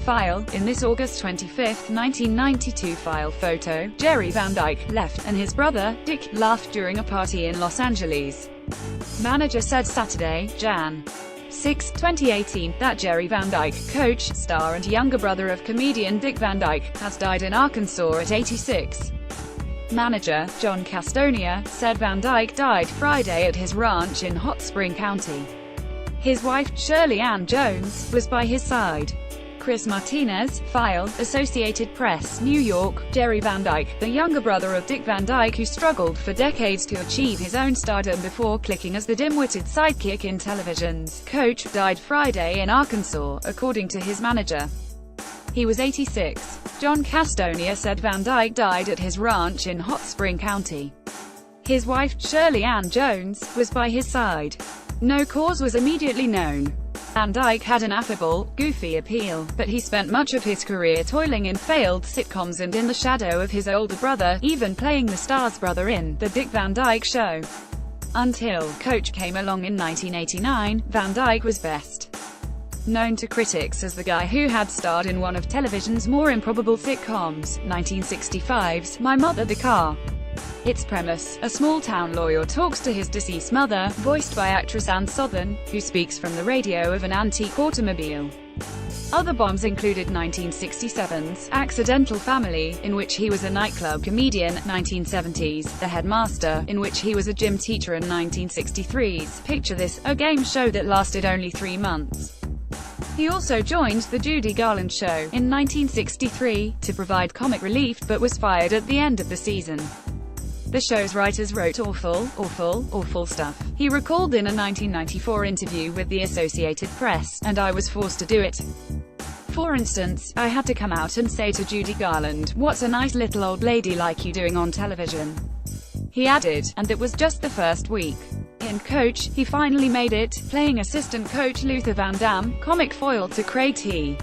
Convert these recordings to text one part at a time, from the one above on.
File. In this August 25, 1992 file photo, Jerry Van Dyke left, and his brother, Dick, laughed during a party in Los Angeles. Manager said Saturday, Jan. 6, 2018, that Jerry Van Dyke, coach, star and younger brother of comedian Dick Van Dyke, has died in Arkansas at 86. Manager, John Castonia, said Van Dyke died Friday at his ranch in Hot Spring County. His wife, Shirley Ann Jones, was by his side. Chris Martinez, File, Associated Press, New York. Jerry Van Dyke, the younger brother of Dick Van Dyke who struggled for decades to achieve his own stardom before clicking as the dim-witted sidekick in television's Coach, died Friday in Arkansas, according to his manager. He was 86. John Castonia said Van Dyke died at his ranch in Hot Spring County. His wife, Shirley Ann Jones, was by his side. No cause was immediately known. Van Dyke had an affable, goofy appeal, but he spent much of his career toiling in failed sitcoms and in the shadow of his older brother, even playing the star's brother in The Dick Van Dyke Show. Until Coach came along in 1989, Van Dyke was best known to critics as the guy who had starred in one of television's more improbable sitcoms, 1965's My Mother the Car. Its premise: a small-town lawyer talks to his deceased mother, voiced by actress Ann Sothern, who speaks from the radio of an antique automobile. Other bombs included 1967's Accidental Family, in which he was a nightclub comedian, 1970's The Headmaster, in which he was a gym teacher, and 1963's Picture This, a game show that lasted only 3 months. He also joined The Judy Garland Show in 1963, to provide comic relief, but was fired at the end of the season. The show's writers wrote awful stuff, he recalled in a 1994 interview with the Associated Press, and I was forced to do it. For instance, I had to come out and say to Judy Garland, "What's a nice little old lady like you doing on television?" He added, and that was just the first week. In Coach, he finally made it, playing assistant coach Luther Van Dam, comic foil to Craig T.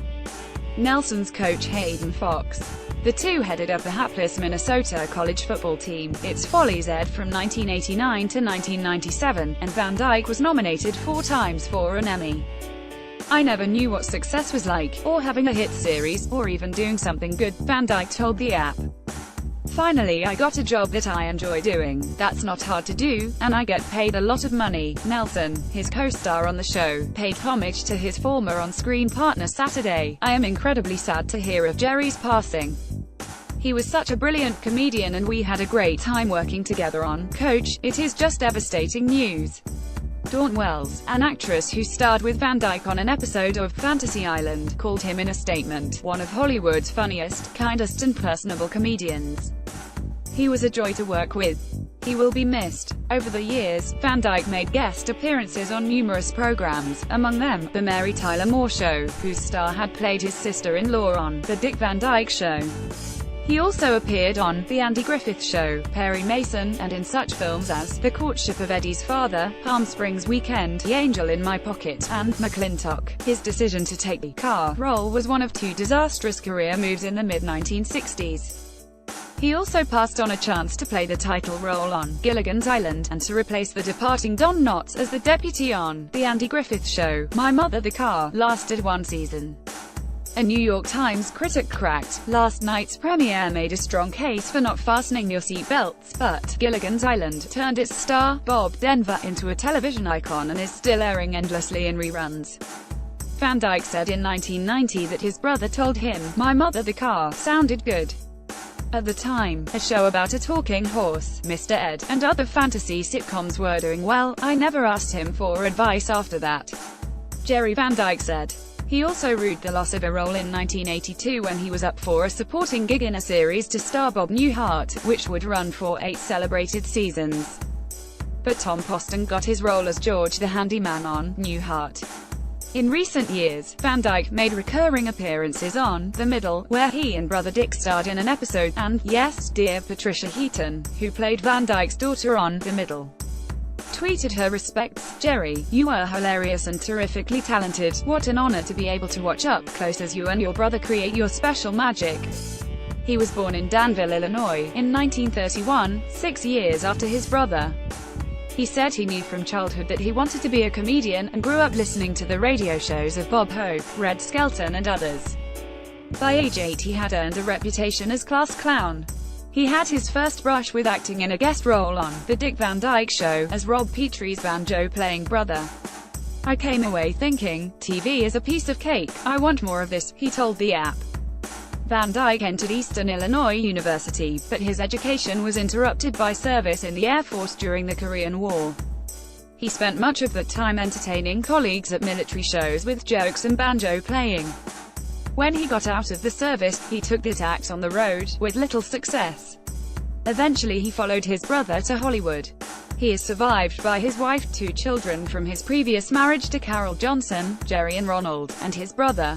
Nelson's coach Hayden Fox. The two headed up the hapless Minnesota college football team. Its follies aired from 1989 to 1997, and Van Dyke was nominated 4 times for an Emmy. "I never knew what success was like, or having a hit series, or even doing something good," Van Dyke told the app. "Finally I got a job that I enjoy doing. That's not hard to do, and I get paid a lot of money." Nelson, his co-star on the show, paid homage to his former on-screen partner Saturday. "I am incredibly sad to hear of Jerry's passing. He was such a brilliant comedian and we had a great time working together on Coach. It is just devastating news." Dawn Wells, an actress who starred with Van Dyke on an episode of Fantasy Island, called him in a statement one of Hollywood's funniest, kindest and personable comedians. "He was a joy to work with. He will be missed." Over the years, Van Dyke made guest appearances on numerous programs, among them, The Mary Tyler Moore Show, whose star had played his sister-in-law on The Dick Van Dyke Show. He also appeared on The Andy Griffith Show, Perry Mason, and in such films as The Courtship of Eddie's Father, Palm Springs Weekend, The Angel in My Pocket, and McClintock. His decision to take the car role was one of 2 disastrous career moves in the mid-1960s. He also passed on a chance to play the title role on Gilligan's Island, and to replace the departing Don Knotts as the deputy on The Andy Griffith Show. My Mother the Car lasted 1 season. A New York Times critic cracked, "Last night's premiere made a strong case for not fastening your seatbelts, but Gilligan's Island turned its star, Bob Denver, into a television icon and is still airing endlessly in reruns." Van Dyke said in 1990 that his brother told him, "My Mother the Car sounded good." At the time, a show about a talking horse, Mr. Ed, and other fantasy sitcoms were doing well. "I never asked him for advice after that," Jerry Van Dyke said. He also rued the loss of a role in 1982 when he was up for a supporting gig in a series to star Bob Newhart, which would run for 8 celebrated seasons. But Tom Poston got his role as George the Handyman on Newhart. In recent years, Van Dyke made recurring appearances on The Middle, where he and brother Dick starred in an episode, and Yes, Dear Patricia Heaton, who played Van Dyke's daughter on The Middle, tweeted her respects, "Jerry, you are hilarious and terrifically talented. What an honor to be able to watch up close as you and your brother create your special magic." He was born in Danville, Illinois, in 1931, 6 years after his brother. He said he knew from childhood that he wanted to be a comedian, and grew up listening to the radio shows of Bob Hope, Red Skelton and others. By age 8 he had earned a reputation as class clown. He had his first brush with acting in a guest role on The Dick Van Dyke Show, as Rob Petrie's banjo-playing brother. "I came away thinking, TV is a piece of cake, I want more of this," he told the app. Van Dyke entered Eastern Illinois University, but his education was interrupted by service in the Air Force during the Korean War. He spent much of that time entertaining colleagues at military shows with jokes and banjo playing. When he got out of the service, he took that act on the road, with little success. Eventually he followed his brother to Hollywood. He is survived by his wife, 2 children from his previous marriage to Carol Johnson, Jerry and Ronald, and his brother.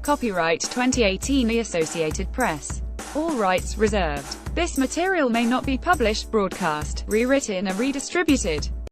Copyright 2018 The Associated Press. All rights reserved. This material may not be published, broadcast, rewritten or redistributed.